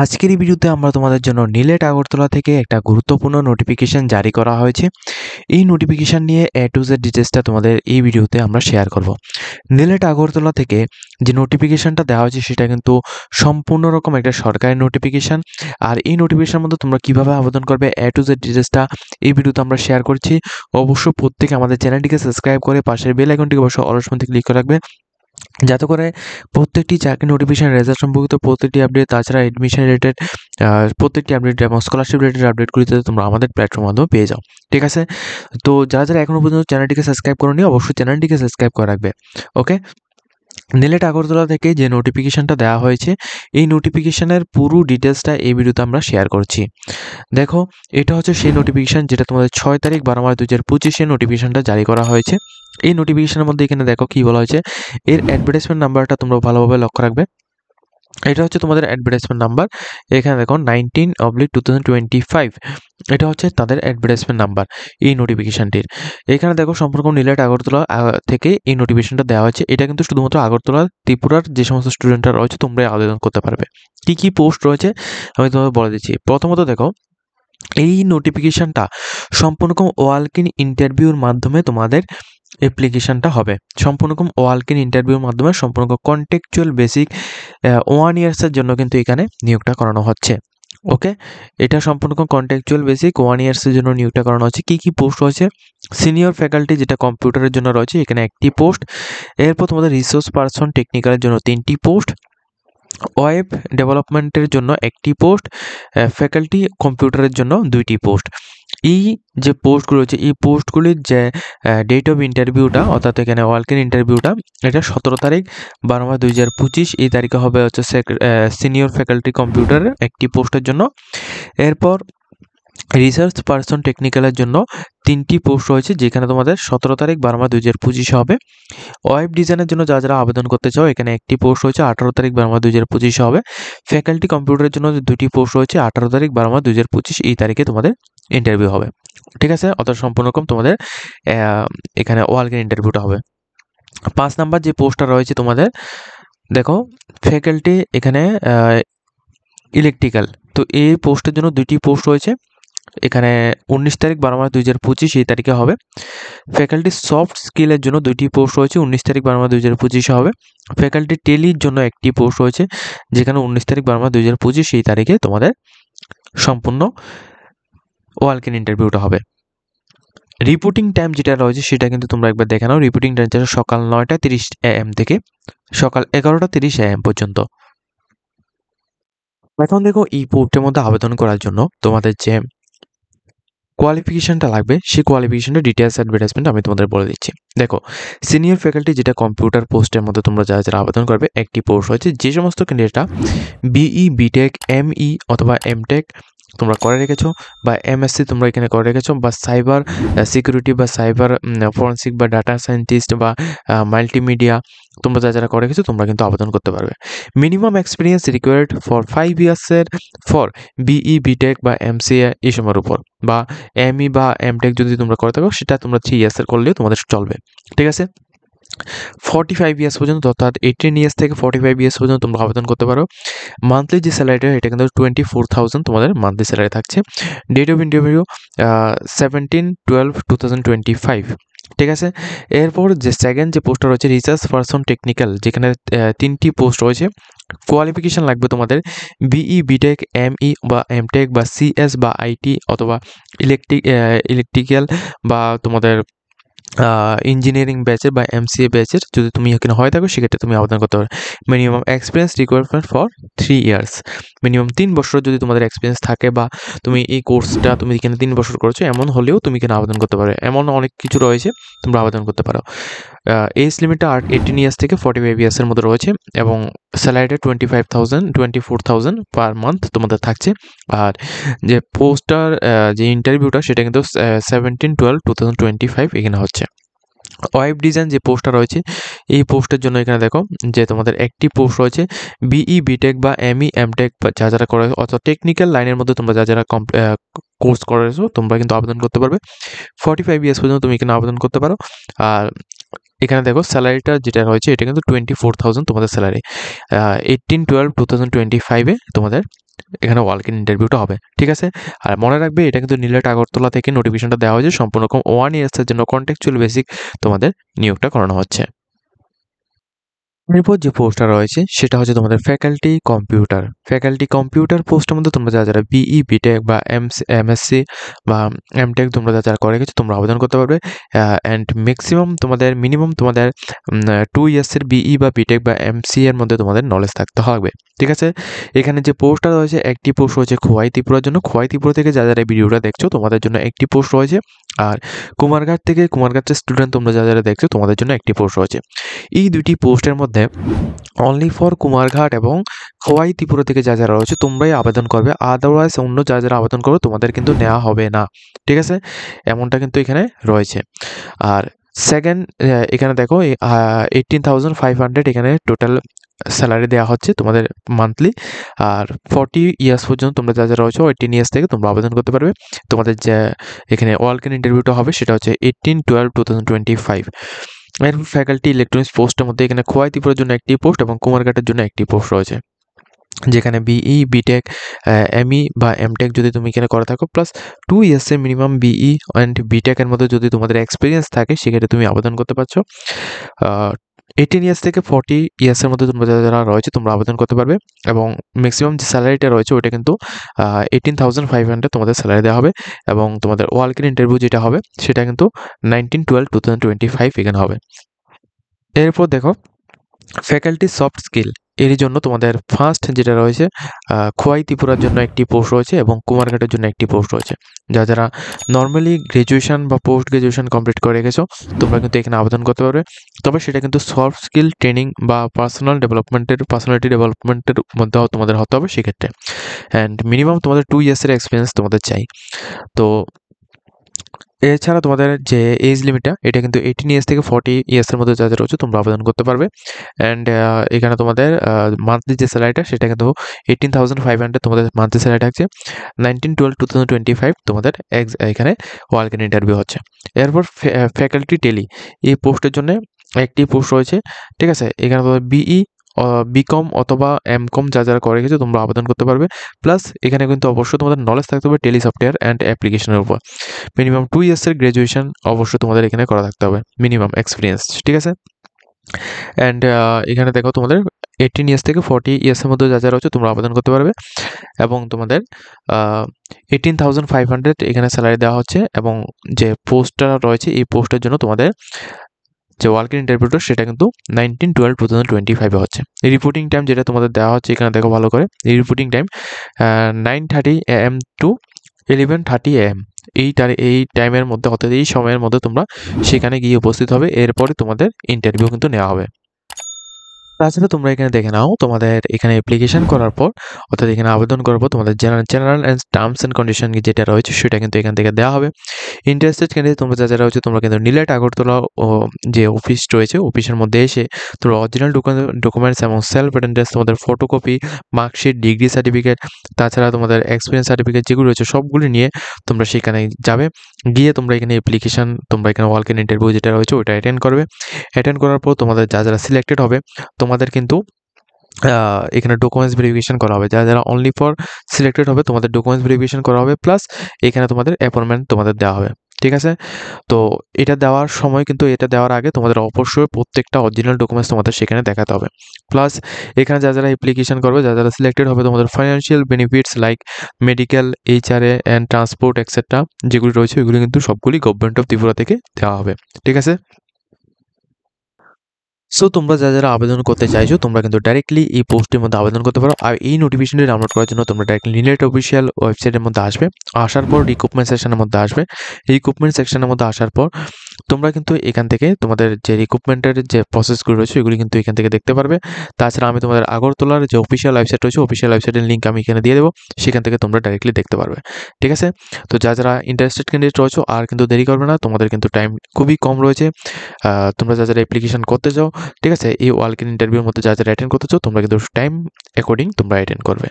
আজকের এই ভিডিওতে আমরা তোমাদের জন্য নিলেট আগরতলা থেকে একটা গুরুত্বপূর্ণ নোটিফিকেশন জারি করা হয়েছে। এই নোটিফিকেশন নিয়ে এ টু জেড ডিটেইলসটা তোমাদের এই ভিডিওতে আমরা শেয়ার করব। নিলেট আগরতলা থেকে যে নোটিফিকেশনটা দেওয়া হয়েছে সেটা কিন্তু সম্পূর্ণ রকম একটা সরকারি নোটিফিকেশন। আর এই নোটিফিকেশনের মধ্যে তোমরা কিভাবে আবেদন করবে এ টু জেড ডিটেইলসটা এই ভিডিওতে আমরা শেয়ার করছি। অবশ্যই প্রত্যেকে আমাদের চ্যানেলটিকে সাবস্ক্রাইব করে পাশের বেল আইকনটিকে অবশ্যই অল অপশনটি ক্লিক করে রাখবে, যাতে করে প্রত্যেকটি চাকরি নোটিফিকেশন রেজাল্ট সম্পর্কিত প্রত্যেকটি আপডেট, তাছাড়া এডমিশন রিলেটেড প্রত্যেকটি আপডেট এবং স্কলারশিপ রিলেটেড আপডেটগুলি তোমরা আমাদের প্ল্যাটফর্মের মাধ্যমে পেয়ে যাও। ঠিক আছে, তো যারা এখনও পর্যন্ত চ্যানেলটিকে সাবস্ক্রাইব করোনি অবশ্যই চ্যানেলটিকে সাবস্ক্রাইব করে রাখবে। ওকে, নিলেট আগরতলা থেকে যে নোটিফিকেশনটা দেওয়া হয়েছে এই নোটিফিকেশনের পুরো ডিটেলসটা এই ভিডিওতে আমরা শেয়ার করছি। দেখো, এটা হচ্ছে সেই নোটিফিকেশন যেটা তোমাদের 6 তারিখ 12 মার্চ 2025 নোটিফিকেশনটা জারি করা হয়েছে। এই নোটিফিকেশনের মধ্যে এখানে দেখো কি বলা হয়েছে, এর অ্যাডভার্টাইজমেন্ট নাম্বারটা তোমরা ভালোভাবে লক্ষ্য রাখবে। এটা হচ্ছে তোমাদের অ্যাডভার্টাইজমেন্ট নাম্বার। এখানে দেখো 19/2025, এটা হচ্ছে তাদের অ্যাডভার্টাইজমেন্ট নাম্বার এই নোটিফিকেশনটির। এখানে দেখো সম্পূর্ণ নিলেট আগরতলা থেকে এই নোটিফিকেশনটা দেওয়া হয়েছে। এটা কিন্তু শুধুমাত্র আগরতলা ত্রিপুরার যে সমস্ত স্টুডেন্টরা রয়েছে তোমরা আবেদন করতে পারবে। কি কি পোস্ট রয়েছে আমি তোমাদের বলে দিচ্ছি। প্রথমত দেখো, এই নোটিফিকেশনটা সম্পূর্ণ ওয়ালক ইন ইন্টারভিউর মাধ্যমে তোমাদের অ্যাপ্লিকেশনটা হবে। সম্পূর্ণ ওয়ালক ইন ইন্টারভিউর মাধ্যমে সম্পূর্ণ কন্টেকচুয়াল বেসিক 1 ইয়ার্সের জন্য কিন্তু এখানে নিয়োগটা করানো হচ্ছে। ওকে, এটা সম্পূর্ণ কন্টেকচুয়াল বেসিক 1 ইয়ার্সের জন্য নিয়োগটা করানো হচ্ছে। কি কি পোস্ট রয়েছে? সিনিয়র ফ্যাকাল্টি যেটা কম্পিউটারের জন্য রয়েছে এখানে 1টি পোস্ট। এরপর তোমাদের রিসোর্স পারসন টেকনিক্যালের জন্য 3টি পোস্ট, ওয়েব ডেভেলপমেন্টের জন্য 1টি পোস্ট, ফ্যাকাল্টি কম্পিউটারের জন্য 2টি পোস্ট। এই যে পোস্টগুলো রয়েছে এই পোস্টগুলির যে ডেট অফ ইন্টারভিউটা, অর্থাৎ এখানে ওয়ালক ইন ইন্টারভিউটা এটা 17 তারিখ 12 মার্চ 2025 এই তারিখে হবে হচ্ছে সিনিয়র ফ্যাকাল্টি কম্পিউটারের 1টি পোস্টের জন্য। এরপর রিসার্চ পারসন টেকনিক্যালের জন্য 3টি পোস্ট রয়েছে, যেখানে তোমাদের 17 তারিখ 12 মার্চ 2025 হবে। ওয়েব ডিজাইনের জন্য যারা আবেদন করতে চাও এখানে 1টি পোস্ট রয়েছে, 18 তারিখ 12 মার্চ 2025 হবে। ফ্যাকাল্টি কম্পিউটারের জন্য 2টি পোস্ট রয়েছে, 18 তারিখ 12 মার্চ 2025 এই তারিখে তোমাদের ইন্টারভিউ হবে। ঠিক আছে, অর্থাৎ সম্পূর্ণ রকম তোমাদের এখানে ওয়ালক ইন ইন্টারভিউটা হবে। 5 নাম্বার যে পোস্টটা রয়েছে তোমাদের, দেখো ফ্যাকাল্টি এখানে ইলেকট্রিক্যাল, তো এই পোস্টের জন্য 2টি পোস্ট রয়েছে। এখানে 19 তারিখ 12 মার্চ 2025 এই তারিখে হবে। ফ্যাকাল্টি সফট স্কিলের জন্য 2টি পোস্ট রয়েছে, 19 তারিখ 12 মার্চ 2025 হবে। ফ্যাকাল্টি টেলির জন্য 1টি পোস্ট রয়েছে, যেখানে 19 তারিখ 12 মার্চ 2025 এই তারিখে তোমাদের সম্পূর্ণ ওয়ালক ইন ইন্টারভিউটা হবে। রিপোর্টিং টাইম যেটা রয়েছে সেটা কিন্তু তোমরা একবার দেখে নাও। রিপোর্টিং টাইম যেটা সকাল 9:30 AM থেকে সকাল 11:30 AM পর্যন্ত। এখন দেখো, এই পোস্টের মধ্যে আবেদন করার জন্য তোমাদের যে কোয়ালিফিকেশনটা লাগবে সেই কোয়ালিফিকেশনের ডিটেলস অ্যাডভার্টাইজমেন্ট আমি তোমাদের বলে দিচ্ছি। দেখো, সিনিয়র ফ্যাকাল্টি যেটা কম্পিউটার পোস্টের মধ্যে তোমরা যারা আবেদন করবে 1টি পোস্ট হয়েছে। যে সমস্ত ক্যান্ডিডেটরা বিই, বিটেক, এমই অথবা এমটেক তোমরা করে রেখেছো, বা এমএসসি তোমরা এখানে করে রেখেছো, বা সাইবার সিকিউরিটি বা সাইবার ফরেন্সিক বা ডাটা সায়েন্টিস্ট বা মাল্টিমিডিয়া তোমরা যারা করে রেখেছো তোমরা কিন্তু আবেদন করতে পারবে। মিনিমাম এক্সপিরিয়েন্স রিকোয়ার্ড ফর 5 ইয়ার্সের ফর বিই, বিটেক বা এমসিএ এই সময়ের উপর, বা এমই বা এমটেক যদি তোমরা করে থাকো সেটা তোমরা 3 ইয়ার্সের করলেও তোমাদের চলবে। ঠিক আছে, 45 ইয়ার্স পর্যন্ত, অর্থাৎ 18 ইয়ার্স থেকে 45 ইয়ার্স পর্যন্ত তোমরা আবেদন করতে পারো। মান্থলি যে স্যালারিটা এটা কিন্তু 24,000 তোমাদের মান্থলি স্যালারি থাকছে। Date of interview 17/12/2025। ঠিক আছে, এরপর যে সেকেন্ড যে পোস্টটা রয়েছে রিসার্চ পারসন টেকনিক্যাল, যেখানে 3টি পোস্ট রয়েছে। কোয়ালিফিকেশান লাগবে তোমাদের বিই, বিটেক, এমই বা এমটেক বা সিএস বা আইটি অথবা ইলেকট্রিক্যাল বা তোমাদের ইঞ্জিনিয়ারিং ব্যাচের বা এমসিএ ব্যাচের যদি তুমি এখানে হয়ে থাকো সেক্ষেত্রে তুমি আবেদন করতে পারো। Minimum experience requirement for 3 years, minimum 3 বছর যদি তোমাদের এক্সপিরিয়েন্স থাকে বা তুমি এই কোর্সটা তুমি এখানে 3 বছর করেছো এমন হলেও তুমি এখানে আবেদন করতে পারো। এমন অনেক কিছু রয়েছে, তোমরা আবেদন করতে পারো। এজ লিমিটটা 18 ইয়ার্স থেকে 45 ইয়ার্সের মধ্যে রয়েছে এবং স্যালারিটা 24,000 পার মান্থ তোমাদের থাকছে। আর যে পোস্টার যে ইন্টারভিউটা সেটা কিন্তু 17/12/2025 এখানে হচ্ছে। ওয়েব ডিজাইন যে পোস্টটা রয়েছে এই পোস্টের জন্য এখানে দেখো যে তোমাদের 1টি পোস্ট রয়েছে। বিই, বিটেক বা এমই, এমটেক বা যারা করে অর্থাৎ টেকনিক্যাল লাইনের মধ্যে তোমরা যারা কোর্স করেছো তোমরা কিন্তু আবেদন করতে পারবে। 45 ইয়ার্স পর্যন্ত তুমি এখানে আবেদন করতে পারো। আর এখানে দেখো স্যালারিটা যেটা রয়েছে এটা কিন্তু 24,000 তোমাদের স্যালারি। 18/12/2025 তোমাদের এখানে ওয়াক ইন ইন্টারভিউটা হবে, ঠিক আছে। আর মনে রাখবে এটা কিন্তু নিলেট আগরতলা থেকে নোটিফিকেশনটা দেওয়া হয়েছে সম্পূর্ণ 1 ইয়ার্সের জন্য কন্ট্রাকচুয়াল বেসিক তোমাদের নিয়োগটা করানো হচ্ছে। এরপর যে পোস্টটা রয়েছে সেটা হচ্ছে তোমাদের ফ্যাকাল্টি কম্পিউটার পোস্টের মধ্যে তোমরা যারা বিই বিটেক বা এমএসসি বা এমটেক তোমরা যারা করে গেছো তোমরা আবেদন করতে পারবে। অ্যান্ড মিনিমাম তোমাদের 2 ইয়ার্সের বিই বা বিটেক বা এমসি এর মধ্যে তোমাদের নলেজ থাকতে হবে, ঠিক আছে। এখানে যে পোস্টটা রয়েছে একটি পোস্ট রয়েছে খোয়াই ত্রিপুরার জন্য। খোয়াই ত্রিপুরা থেকে যারা এই ভিডিওটা দেখছো তোমাদের জন্য একটি পোস্ট রয়েছে। আর কুমারঘাটের স্টুডেন্ট তোমরা যারা দেখছো তোমাদের জন্য একটি পোস্ট রয়েছে। এই দুটি পোস্টের মধ্যে অনলি ফর কুমারঘাট এবং খোয়াই ত্রিপুরা থেকে যারা রয়েছে তোমরাই আবেদন করবে, আদারওয়াইজ অন্য যারা আবেদন করবে তোমাদের কিন্তু নেওয়া হবে না, ঠিক আছে। এমনটা কিন্তু এখানে রয়েছে। আর সেকেন্ড এখানে দেখো 18,500 এখানে টোটাল স্যালারি দেওয়া হচ্ছে তোমাদের মান্থলি। আর 40 ইয়ার্স পর্যন্ত তোমরা যারা রয়েছে 18 ইয়ার্স থেকে তোমরা আবেদন করতে পারবে। তোমাদের যে এখানে ওয়াক ইন ইন্টারভিউটা হবে সেটা হচ্ছে 18/12/2025। এরপর ফ্যাকাল্টি ইলেকট্রনিক্স পোস্টের মধ্যে এখানে খোয়াই ত্রিপুরার জন্য একটি পোস্ট এবং কুমারঘাটের জন্য একটি পোস্ট রয়েছে, যেখানে বিই বিটেক এমই বা এমটেক যদি তুমি এখানে করে থাকো প্লাস 2 ইয়ার্সের মিনিমাম বিই অ্যান্ড বিটেকের মধ্যে যদি তোমাদের এক্সপিরিয়েন্স থাকে সেক্ষেত্রে তুমি আবেদন করতে পারছো। 18 ইয়ার্স থেকে 40 ইয়ার্সের মধ্যে তোমরা যারা রয়েছে তোমরা আবেদন করতে পারবে। এবং ম্যাক্সিমাম যে স্যালারিটা রয়েছে ওইটা কিন্তু 18,500 তোমাদের স্যালারি দেওয়া হবে। এবং তোমাদের ওয়াক ইন ইন্টারভিউ যেটা হবে সেটা কিন্তু 19/12/2025 এখানে হবে। এরপর দেখো ফ্যাকাল্টি সফট স্কিল এর জন্য তোমাদের ফার্স্ট যেটা রয়েছে খোয়াই ত্রিপুরার জন্য একটি পোস্ট রয়েছে এবং কুমারঘাটের জন্য একটি পোস্ট রয়েছে। যারা নর্মালি গ্র্যাজুয়েশন বা পোস্ট গ্র্যাজুয়েশন কমপ্লিট করে গেছো তোমরা কিন্তু এখানে আবেদন করতে পারবে। তবে সেটা কিন্তু সফট স্কিল ট্রেনিং বা পার্সোনালিটি ডেভেলপমেন্টের মধ্যেও তোমাদের হতে হবে সেক্ষেত্রে। অ্যান্ড মিনিমাম তোমাদের 2 ইয়ার্সের এক্সপিরিয়েন্স তোমাদের চাই। তো এছাড়া তোমাদের যে এজ লিমিটটা এটা কিন্তু 18 ইয়ার্স থেকে 40 ইয়ার্সের মধ্যে যারা রয়েছে তোমরা আবেদন করতে পারবে। অ্যান্ড এখানে তোমাদের মান্থলি যে স্যালারিটা সেটা কিন্তু 18,500 তোমাদের মান্থলি স্যালারি থাকছে। 19/12/2025 তোমাদের এখানে ওয়াক ইন ইন্টারভিউ হচ্ছে। এরপর ফ্যাকাল্টি টেলি এই পোস্টের জন্য একটি পোস্ট রয়েছে, ঠিক আছে। এখানে তোমাদের বিকম অথবা এমকম যারা করে গেছে তোমরা আবেদন করতে পারবে। প্লাস এখানে কিন্তু অবশ্যই তোমাদের নলেজ থাকতে হবে টেলি সফটওয়্যার অ্যান্ড অ্যাপ্লিকেশনের উপর। মিনিমাম 2 ইয়ার্সের গ্র্যাজুয়েশন অবশ্যই তোমাদের এখানে করা থাকতে হবে, মিনিমাম এক্সপিরিয়েন্স, ঠিক আছে। অ্যান্ড এখানে দেখো তোমাদের 18 ইয়ার্স থেকে 40 ইয়ার্সের মধ্যে যারা রয়েছে তোমরা আবেদন করতে পারবে। এবং তোমাদের 18,500 এখানে স্যালারি দেওয়া হচ্ছে। এবং যে পোস্টটা রয়েছে এই পোস্টের জন্য তোমাদের যে ওয়াক ইন ইন্টারভিউটা সেটা কিন্তু 19/12/2025 হচ্ছে। এই রিপোর্টিং টাইম যেটা তোমাদের দেওয়া হচ্ছে এখানে দেখো ভালো করে, এই reporting time 9:30 AM to 11:30 AM এই টাইমের মধ্যে অর্থাৎ এই সময়ের মধ্যে তোমরা সেখানে গিয়ে উপস্থিত হবে। এরপরে তোমাদের ইন্টারভিউ কিন্তু নেওয়া হবে। তাছাড়া তোমরা এখানে দেখে নাও তোমাদের এখানে অ্যাপ্লিকেশন করার পর অর্থাৎ এখানে আবেদন করার পর তোমাদের general and terms and condition যেটা রয়েছে সেটা কিন্তু এখান থেকে দেওয়া হবে। ইন্টারেস্টেড ক্যান্ডিডেট তোমরা যারা রয়েছে তোমরা কিন্তু নিলেট আগরতলা যে অফিস রয়েছে অফিসের মধ্যে এসে তোমরা অরিজিনাল ডকুমেন্টস এবং সেলফ অ্যাটেন্ডেন্স তোমাদের ফটোকপি মার্কশিট ডিগ্রি সার্টিফিকেট তাছাড়া তোমাদের এক্সপিরিয়েন্স সার্টিফিকেট যেগুলো রয়েছে সবগুলি নিয়ে তোমরা সেখানে যাবে। গিয়ে তোমরা এখানে তোমরা এখানে ওয়াক ইন ইন্টারভিউ যেটা রয়েছে ওইটা অ্যাটেন্ড করবে। অ্যাটেন্ড করার পর তোমাদের যারা সিলেক্টেড হবে তোমাদের কিন্তু এখানে ডকুমেন্টস ভেরিফিকেশন করা হবে। যারা অনলি ফর সিলেক্টেড হবে তোমাদের ডকুমেন্টস ভেরিফিকেশন করা হবে। প্লাস এখানে তোমাদের অ্যাপয়েন্টমেন্ট তোমাদের দেওয়া হবে, ঠিক আছে। তো এটা দেওয়ার সময় কিন্তু এটা দেওয়ার আগে তোমাদের অবশ্যই প্রত্যেকটা অরিজিনাল ডকুমেন্টস তোমাদের সেখানে দেখাতে হবে। প্লাস এখানে যারা অ্যাপ্লিকেশন করবে যারা সিলেক্টেড হবে তোমাদের financial benefits like medical HRA and transport etcetera যেগুলি রয়েছে ওইগুলি কিন্তু সবগুলি গভর্নমেন্ট অফ ত্রিপুরা থেকে দেওয়া হবে, ঠিক আছে। সো তোমরা যারা আবেদন করতে চাইছো তোমরা কিন্তু ডাইরেক্টলি এই পোস্টের মধ্যে আবেদন করতে পারো। আর এই নোটিফিকেশনটি ডাউনলোড করার জন্য তোমরা ডাইরেক্টলি নিলেট অফিসিয়াল ওয়েবসাইটের মধ্যে আসবে। আসার পর রিক্রুটমেন্ট সেকশনের মধ্যে আসবে। রিক্রুটমেন্ট সেকশনের মধ্যে আসার পর তোমরা কিন্তু এখান থেকে তোমাদের যে রিক্রুটমেন্টের যে প্রসেসগুলো রয়েছে এগুলি কিন্তু এখান থেকে দেখতে পারবে। তাছাড়া আমি তোমাদের আগরতলার যে অফিসিয়াল ওয়েবসাইট রয়েছে অফিসিয়াল ওয়েবসাইটের লিঙ্ক আমি এখানে দিয়ে দেবো, সেখান থেকে তোমরা ডাইরেক্টলি দেখতে পারবে, ঠিক আছে। তো যারা ইন্টারেস্টেড ক্যান্ডিডেট রয়েছে আর কিন্তু দেরি করবে না, তোমাদের কিন্তু টাইম খুবই কম রয়েছে। তোমরা যারা অ্যাপ্লিকেশন করতে চাও, ঠিক আছে, এই ওয়াক ইন ইন্টারভিউর মধ্যে যারা অ্যাটেন্ড করতে চাও তোমরা কিন্তু টাইম অ্যাকর্ডিং তোমরা অ্যাটেন্ড করবে।